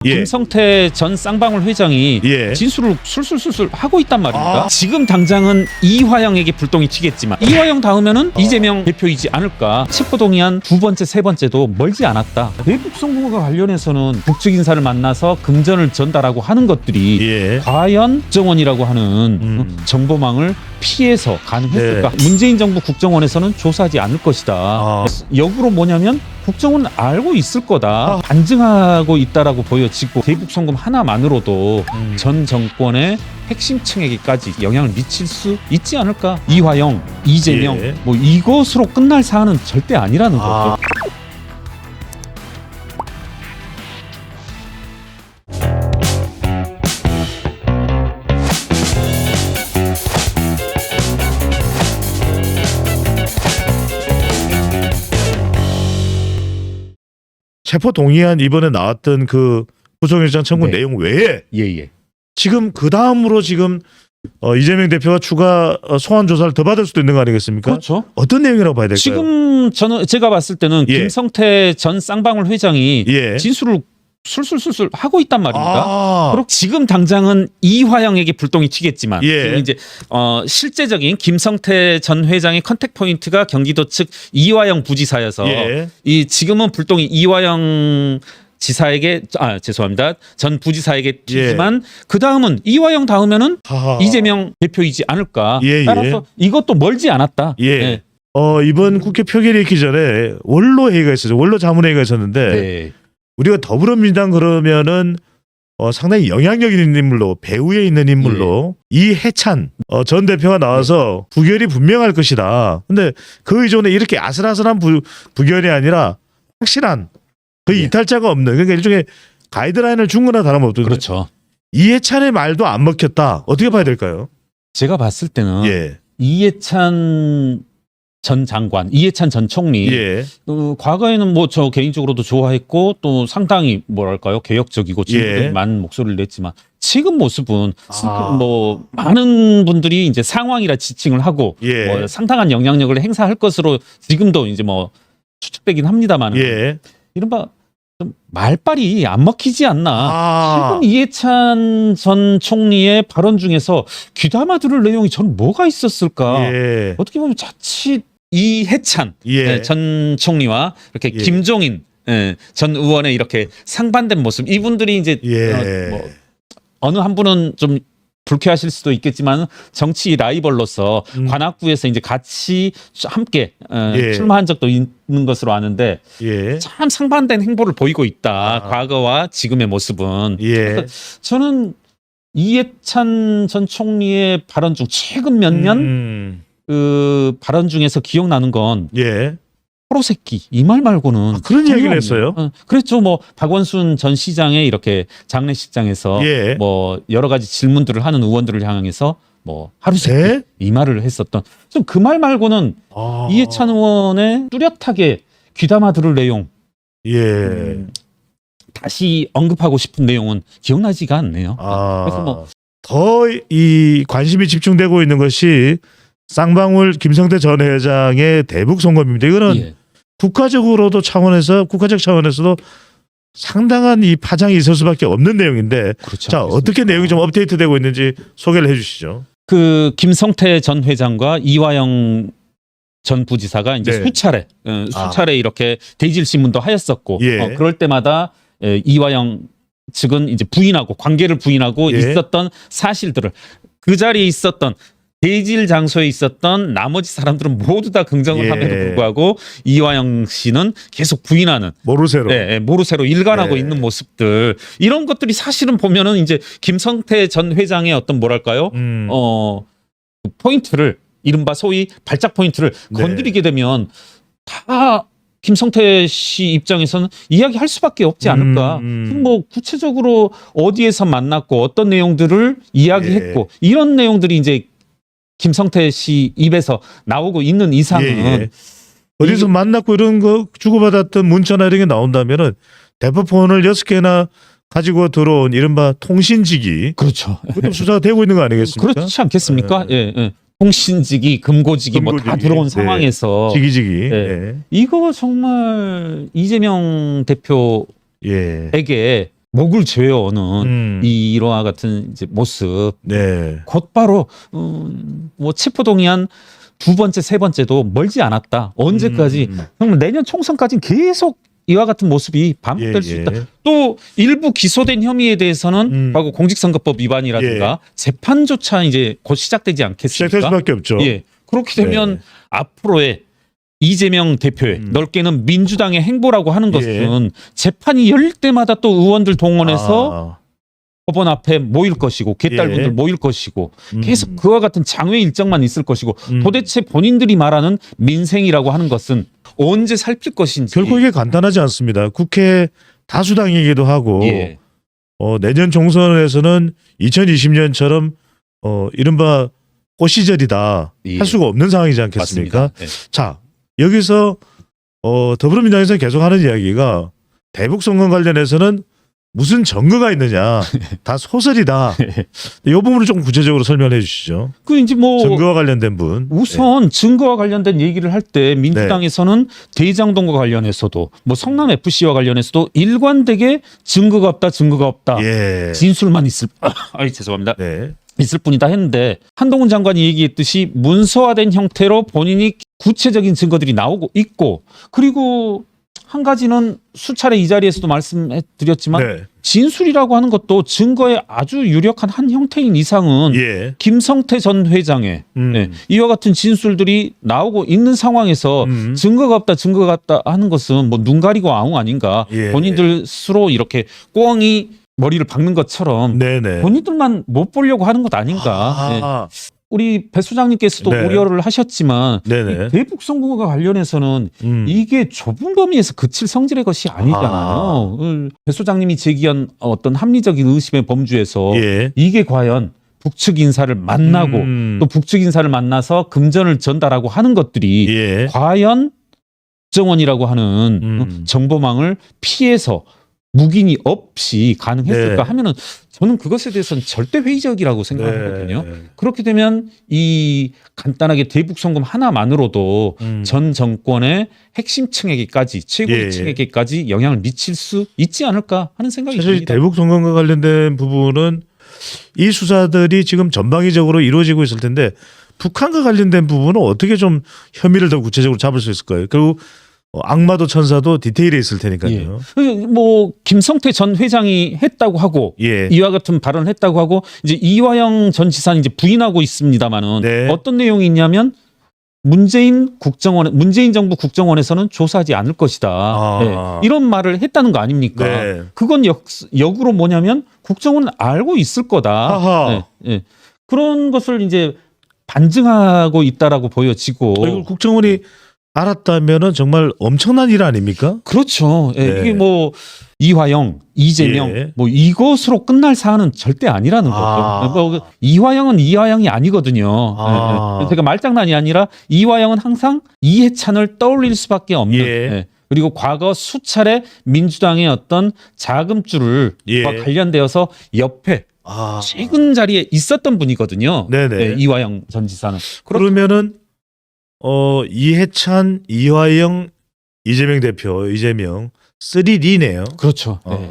예. 김성태 전 쌍방울 회장이 예. 진술을 술술술술 하고 있단 말입니다. 지금 당장은 이화영에게 불똥이 튀겠지만 이화영 다음에는 이재명 대표이지 않을까. 체포동의안 두 번째, 세 번째도 멀지 않았다. 대북 선거와 관련해서는 북측 인사를 만나서 금전을 전달하고 하는 것들이 예. 과연 국정원이라고 하는 정보망을 피해서 가능했을까? 문재인 정부 국정원에서는 조사하지 않을 것이다. 역으로 뭐냐면 국정원은 알고 있을 거다. 반증하고 있다라고 보여지고 대북 송금 하나만으로도 전 정권의 핵심층에게까지 영향을 미칠 수 있지 않을까? 이화영, 이재명 예. 뭐 이것으로 끝날 사안은 절대 아니라는 거죠. 체포 동의안 이번에 나왔던 그 구속영장 청구 네. 내용 외에 예예. 지금 그 다음으로 지금 이재명 대표가 추가 소환 조사를 더 받을 수도 있는 거 아니겠습니까? 그렇죠. 어떤 내용이라고 봐야 될까요? 지금 제가 봤을 때는 예. 김성태 전 쌍방울 회장이 예. 진술을 술술술술 하고 있단 말입니다. 그리고 지금 당장은 이화영에게 불똥이 튀겠지만 예. 지금 이제 실제적인 김성태 전 회장의 컨택 포인트가 경기도 측 이화영 부지사여서 예. 이 지금은 불똥이 이화영 지사에게 죄송합니다. 전 부지사에게 튀지만 그 다음은 이화영 다음에는 이재명 대표이지 않을까. 예, 예. 따라서 이것도 멀지 않았다. 예. 네. 이번 국회 표결이 있기 전에 원로 회의가 있었죠. 원로 자문회의가 있었는데 네. 우리가 더불어민주당 그러면은 상당히 영향력 있는 인물로 배후에 있는 인물로 이해찬 전 대표가 나와서 부결이 분명할 것이다. 근데 그 이전에 이렇게 아슬아슬한 부결이 아니라 확실한 거의 이탈자가 없는 그러니까 일종의 가이드라인을 준 거나 다름없던데 그렇죠. 이해찬의 말도 안 먹혔다. 어떻게 봐야 될까요? 제가 봤을 때는 예. 이해찬 전 장관, 이해찬 전 총리 예. 과거에는 뭐 저 개인적으로도 좋아했고 또 상당히 뭐랄까요 개혁적이고 진보적인 예. 많은 목소리를 냈지만 지금 모습은 뭐 많은 분들이 이제 상황이라 지칭을 하고 예. 뭐 상당한 영향력을 행사할 것으로 지금도 이제 뭐 추측되긴 합니다만 예. 이른바 좀 말빨이 안 먹히지 않나. 지금 이해찬 전 총리의 발언 중에서 귀담아 들을 내용이 전 뭐가 있었을까. 예. 어떻게 보면 자칫 이해찬 예. 전 총리와 이렇게 예. 김종인 전 의원의 이렇게 상반된 모습. 이분들이 이제 예. 뭐 어느 한 분은 좀 불쾌하실 수도 있겠지만 정치 라이벌로서 관악구에서 이제 같이 함께 예. 출마한 적도 있는 것으로 아는데 예. 참 상반된 행보를 보이고 있다. 과거와 지금의 모습은. 예. 저는 이해찬 전 총리의 발언 중 최근 몇 년 그 발언 중에서 기억나는 건 예. 포로새끼 이 말 말고는 그런 전혀 이야기를 없네요. 했어요? 그랬죠. 뭐 박원순 전 시장의 이렇게 장례식장에서 예. 뭐 여러 가지 질문들을 하는 의원들을 향해서 뭐 하루새끼 네? 이 말을 했었던 좀 그 말 말고는 이해찬 의원의 뚜렷하게 귀담아 들을 내용 예. 다시 언급하고 싶은 내용은 기억나지가 않네요. 그래서 뭐 더 이 관심이 집중되고 있는 것이 쌍방울 김성태 전 회장의 대북 송금입니다. 이거는 예. 국가적 차원에서도 상당한 이 파장이 있을 수밖에 없는 내용인데 그렇죠. 자 어떻게 내용이 좀 업데이트되고 있는지 소개를 해주시죠. 그 김성태 전 회장과 이화영 전 부지사가 이제 네. 수차례 이렇게 대질 신문도 하였었고 예. 그럴 때마다 이화영 측은 이제 관계를 부인하고 예. 있었던 사실들을 그 자리에 있었던 대질 장소에 있었던 나머지 사람들은 모두 다 긍정을 예. 함에도 불구하고 이화영 씨는 계속 부인하는 모르쇠로. 모르쇠로 일관하고 예. 있는 모습들 이런 것들이 사실은 보면은 이제 김성태 전 회장의 어떤 뭐랄까요 그 포인트를 이른바 소위 발작 포인트를 네. 건드리게 되면 다 김성태 씨 입장에서는 이야기할 수밖에 없지 않을까. 뭐 구체적으로 어디에서 만났고 어떤 내용들을 이야기했고 이런 내용들이 이제 김성태 씨 입에서 나오고 있는 이상은 어디서 만났고 이런 거 주고받았던 문자나 이런 게 나온다면은 대포폰을 6개나 가지고 들어온 이른바 통신지기 그렇죠. 그것도 수사가 되고 있는 거 아니겠습니까? 그렇지 않겠습니까? 예. 통신지기, 금고지기 뭐 다 들어온 상황에서 지기지기. 이거 정말 이재명 대표에게 목을 죄어오는 이와 같은 이제 모습 네. 곧바로 뭐 체포동의안 두 번째, 세 번째도 멀지 않았다. 언제까지? 정말 내년 총선까지는 계속 이와 같은 모습이 반복될 수 있다. 또 일부 기소된 혐의에 대해서는 바로 공직선거법 위반이라든가 재판조차 이제 곧 시작되지 않겠습니까? 시작될 수밖에 없죠. 예. 그렇게 되면 앞으로의 이재명 대표의 넓게는 민주당의 행보라고 하는 것은 재판이 열릴 때마다 또 의원들 동원해서 법원 앞에 모일 것이고 개딸분들 모일 것이고 계속 그와 같은 장외 일정만 있을 것이고 도대체 본인들이 말하는 민생이라고 하는 것은 언제 살필 것인지 결코 이게 간단하지 않습니다. 국회 다수당이기도 하고 예. 내년 총선에서는 2020년처럼 이른바 꽃시절이다 예. 할 수가 없는 상황이지 않겠습니까? 맞습니다. 예. 자, 여기서 더불어민주당에서 계속하는 이야기가 대북 선거 관련해서는 무슨 증거가 있느냐, 다 소설이다. 이 부분을 조금 구체적으로 설명해 주시죠. 그 이제 뭐 증거와 관련된 분. 우선 증거와 관련된 얘기를 할 때 민주당에서는 대장동과 관련해서도 뭐 성남 FC와 관련해서도 일관되게 증거가 없다. 예. 진술만 있을 죄송합니다. 네. 있을 뿐이다 했는데 한동훈 장관이 얘기했듯이 문서화된 형태로 본인이 구체적인 증거들이 나오고 있고 그리고 한 가지는 수차례 이 자리에서도 말씀해 드렸지만 네. 진술이라고 하는 것도 증거의 아주 유력한 한 형태인 이상은 예. 김성태 전 회장의 이와 같은 진술들이 나오고 있는 상황에서 증거가 없다 하는 것은 뭐 눈 가리고 아웅 아닌가. 예. 본인들 스스로 이렇게 꽁이 머리를 박는 것처럼 네네. 본인들만 못 보려고 하는 것 아닌가. 네. 우리 배 소장님께서도 네. 우려를 하셨지만 네네. 이 대북 선거와 관련해서는 이게 좁은 범위에서 그칠 성질의 것이 아니잖아요. 배 소장님이 제기한 어떤 합리적인 의심의 범주에서 예. 이게 과연 북측 인사를 만나고 또 북측 인사를 만나서 금전을 전달하고 하는 것들이 예. 과연 국정원이라고 하는 정보망을 피해서 묵인이 없이 가능했을까 네. 하면은 저는 그것에 대해서는 절대 회의적이라고 생각하거든요. 네. 그렇게 되면 이 간단하게 대북 송금 하나만으로도 전 정권의 핵심층에게까지 최고위층에게까지 영향을 미칠 수 있지 않을까 하는 생각이 사실 듭니다. 대북 선거과 관련된 부분은 이 수사들이 지금 전방위적으로 이루어지고 있을 텐데 북한과 관련된 부분은 어떻게 좀 혐의를 더 구체적으로 잡을 수 있을까요? 그리고 악마도 천사도 디테일에 있을 테니까요. 예. 뭐 김성태 전 회장이 했다고 하고 예. 이와 같은 발언을 했다고 하고 이제 이화영 전 지사는 이제 부인하고 있습니다만은 네. 어떤 내용이 있냐면 문재인 정부 국정원에서는 조사하지 않을 것이다. 네. 이런 말을 했다는 거 아닙니까? 네. 그건 역으로 뭐냐면 국정원은 알고 있을 거다. 네. 그런 것을 이제 반증하고 있다라고 보여지고. 그리고 국정원이 알았다면은 정말 엄청난 일 아닙니까? 그렇죠. 예, 네. 이게 뭐 이화영, 이재명 예. 뭐 이것으로 끝날 사안은 절대 아니라는 거죠. 뭐 이화영은 이화영이 아니거든요. 예. 제가 말장난이 아니라 이화영은 항상 이해찬을 떠올릴 수밖에 없는. 예. 예. 그리고 과거 수차례 민주당의 어떤 자금줄을 예. 관련되어서 옆에 최근 자리에 있었던 분이거든요. 네네. 예, 이화영 전 지사는. 그러면은 이해찬, 이화영, 이재명 대표, 이재명 3D네요. 그렇죠. 예.